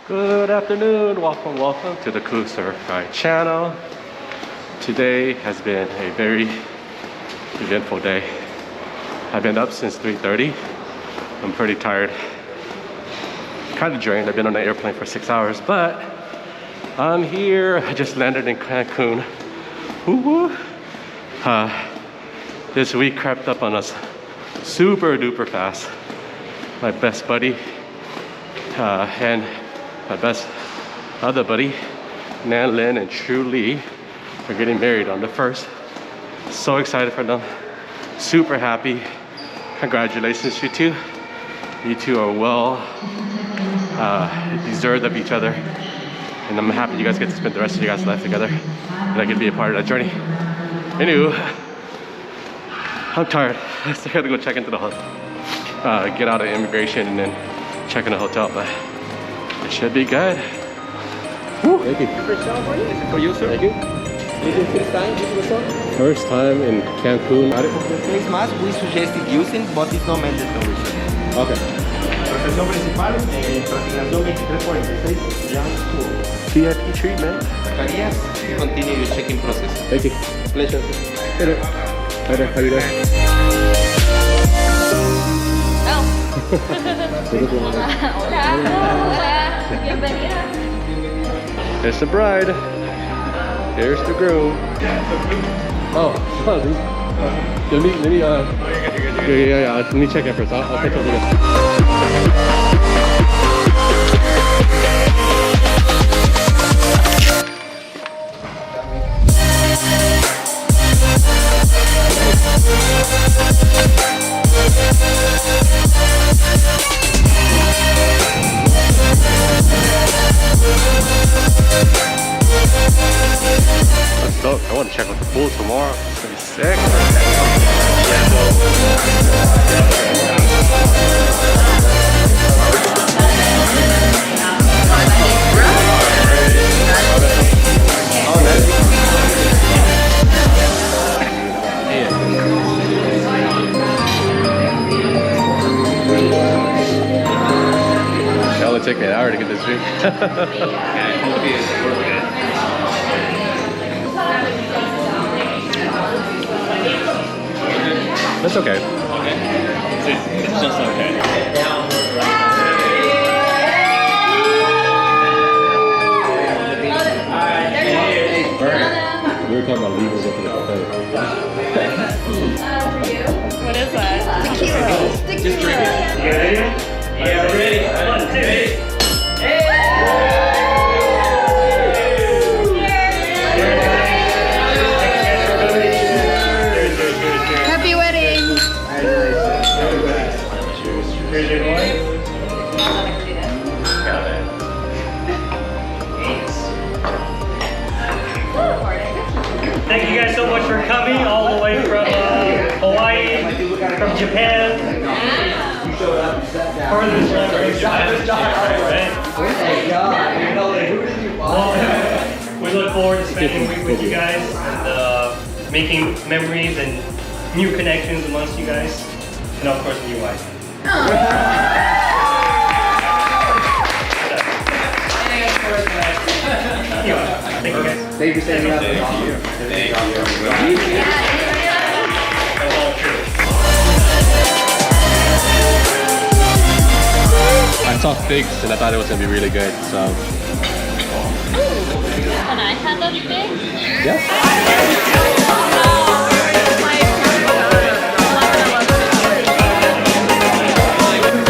Good afternoon, welcome to the Cool Surf Guide channel. Today has been a very eventful day. I've been up since 3:30. I'm pretty tired, kind of drained. I've been on the airplane for 6 hours, but I'm here. I just landed in Cancun. Woo-woo. This week crept up on us super duper fast. My best buddy and my best other buddy, Nan Lin and True Lee, are getting married on the 1st. So excited for them. Super happy. Congratulations, you two. You two are well deserved of each other. And I'm happy you guys get to spend the rest of your guys' life together. And I get to be a part of that journey. Anywho, I'm tired. I still gotta go check into the hotel. Get out of immigration and then check in the hotel, but it should be good. Woo. Thank you. First time for you? This is for you, sir. Thank you. This is first time this was First time in Cancun. The face mask we suggested using, but it's not mandatory. Okay. Profesión principal, practicación 2346, young school. VIP treatment. Mascarillas, continue your check-in process. Thank you. Pleasure. Later. Later. How you doing? There's the bride. Here's the groom. Oh, let me yeah. Let me check in first. I'll catch up with you. I want to check out the pool tomorrow. It's gonna be sick. It only took me an hour to get this view. That's okay. Okay. It's just okay. We were talking about leaving go to the buffet. What is that? Tequila. Just drink it. Yeah, ready? 1, 2, 3. Happy wedding! Here's your boy. Thank you guys so much for coming all the way from Hawaii, from Japan. For this celebration. Well, we look forward to spending a week with you guys and making memories and new connections amongst you guys, and of course, new wife. Thank you guys. Thank you, Sam. Thank you. That's all true. I saw figs and I thought it was gonna be really good, so. Can I have those figs? Yeah.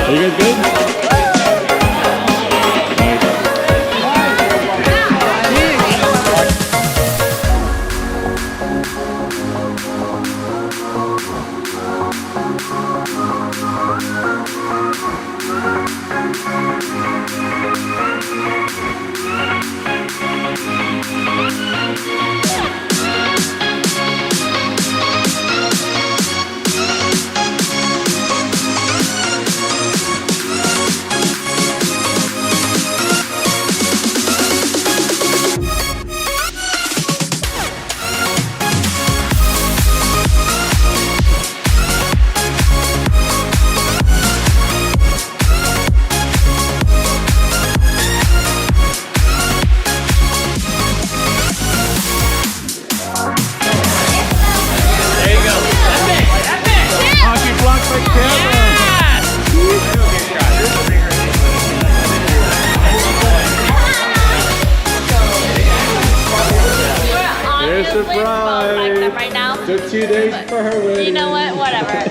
Are you guys good? Took 2 days for her wedding. You know what? Whatever.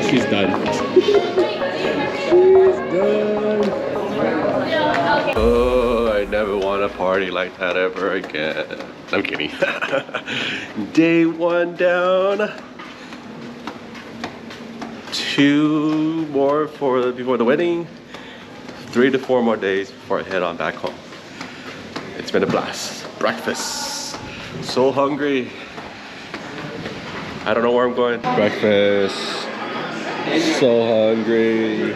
She's done. Oh, I never want to party like that ever again. I'm kidding. Day 1 down. 2 more before the wedding. 3 to 4 more days before I head on back home. It's been a blast. Breakfast. So hungry. I don't know where I'm going. Breakfast. So hungry.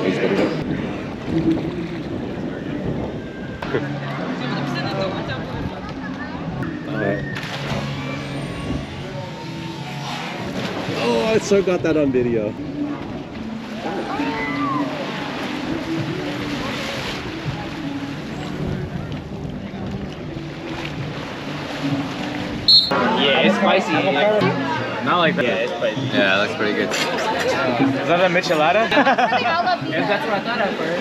He's gonna go. Oh, I so got that on video. Yeah, it's spicy. Not like that. Yeah, it's spicy. Yeah, it looks pretty good. Is that a michelada? I love you. That's what I thought at first.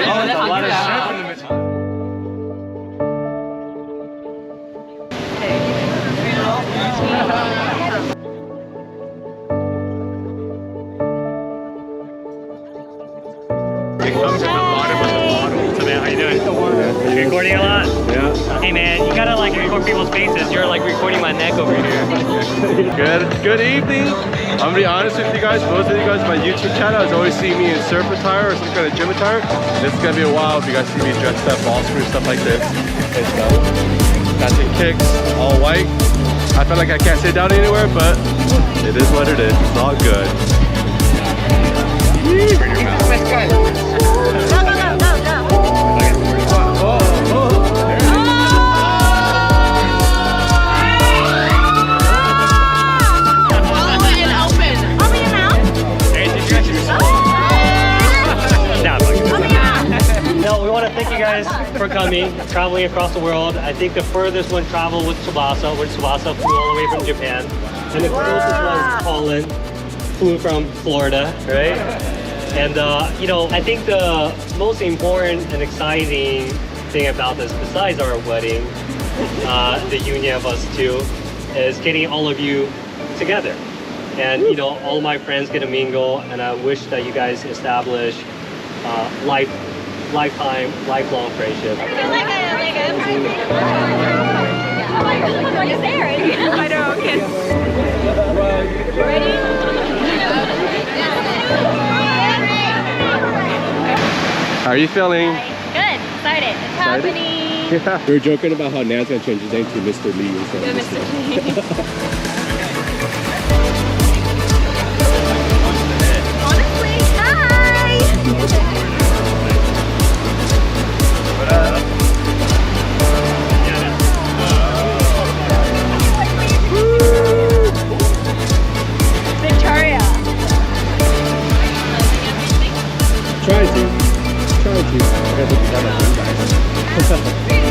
Oh, that's a lot of shrimp in the michelada. It comes at the bottom of the bottle. So man, how you doing? You recording a lot? Yeah. Hey man, you gotta like record people's faces. You're like recording my neck over here. Good evening. I'm gonna be honest with you guys, most of you guys on my YouTube channel has always seen me in surf attire or some kind of gym attire. This is gonna be a while if you guys see me dressed up, ball screw, stuff like this. It's catching kicks, all white. I feel like I can't sit down anywhere, but it is what it is. It's all good. No, we want to thank you guys for coming, traveling across the world. I think the furthest one traveled with Tsubasa, when Tsubasa flew all the way from Japan. And the closest was Colin, flew from Florida, right? And you know, I think the most important and exciting thing about this, besides our wedding, the union of us two, is getting all of you together. And you know, all my friends get to mingle, and I wish that you guys establish lifelong friendship. I know, kids. Ready? How are you feeling? Good. Excited. It's happening. Yeah. We were joking about how Nan's gonna change his name to Mr. Lee instead of Mr. Honestly, hi. Victoria. Try to. I gotta put this on my phone, guys. Hey,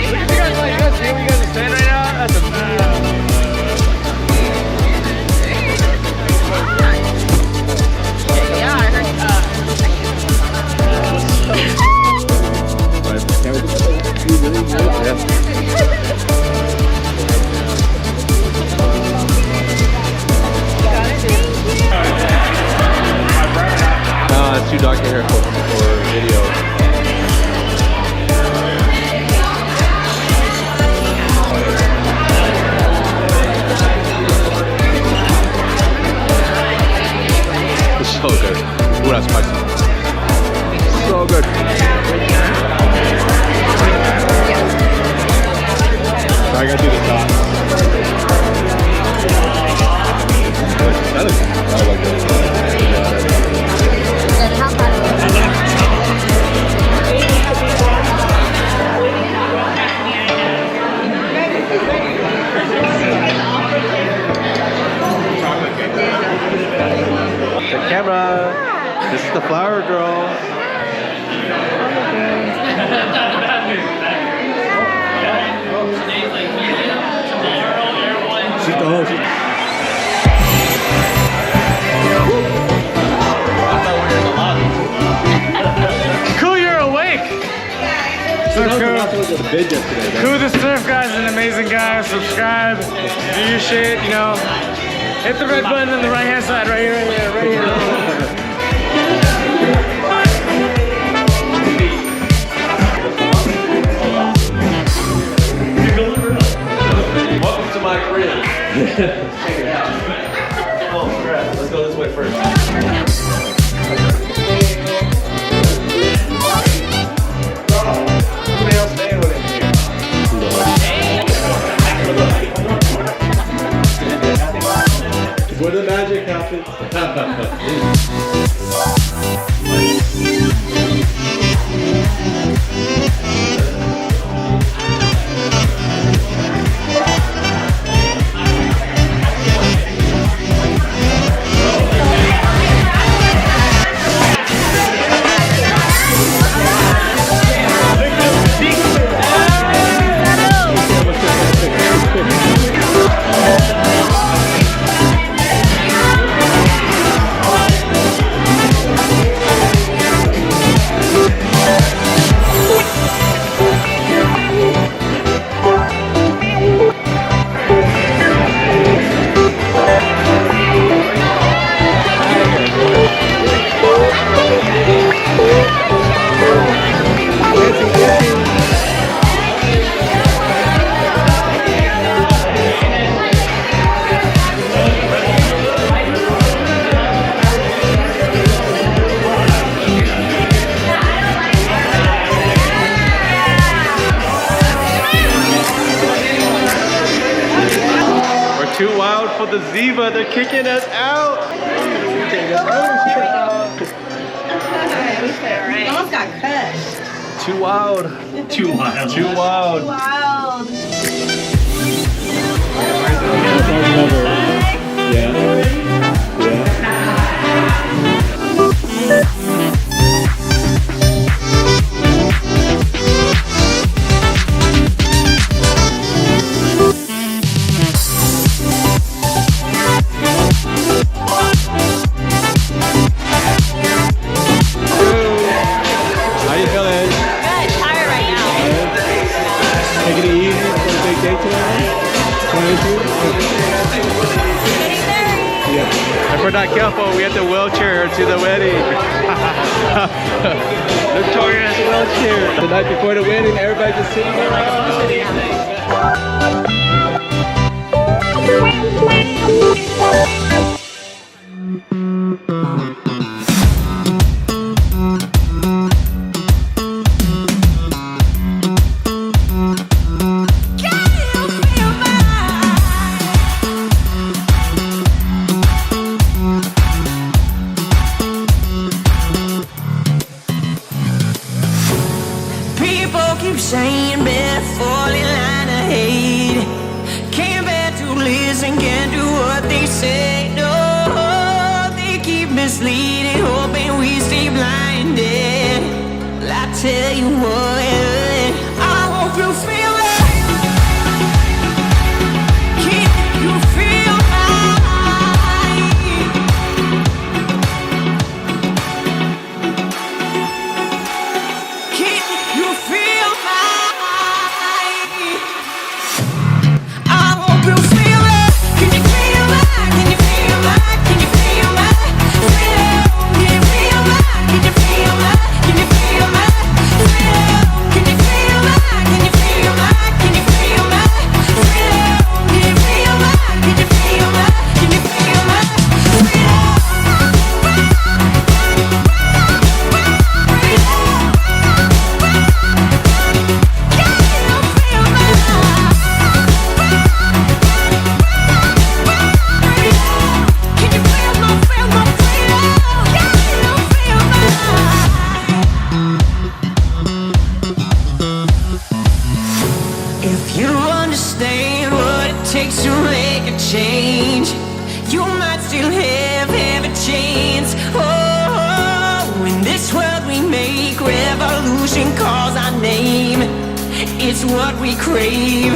you guys like us, see where you guys are standing right now? That's a So Cool the Surf guys is an amazing guy. Subscribe, do your shit, you know. Hit the red button on the right hand side, right here, right here. Welcome to my crib. Check it out. Oh crap, let's go this way first. Where the magic happens. Too wild for the Ziva, they're kicking us out. We almost got crushed. Too wild. Too wild. Too wild. Wild. How you feeling? Good. Tired right now. Taking it easy for the big day today? Yeah. If we're not careful, we have to wheelchair to the wedding. Notorious wheelchair. The night before the wedding, everybody's just sitting there like keep saying bad, falling line of hate. Can't bear to listen, can't do what they say. No, they keep misleading, hoping we stay blinded. Well, I tell you what, I hope you feel it. Can you feel change, you might still have a chance. Oh, in this world we make, revolution calls our name. It's what we crave.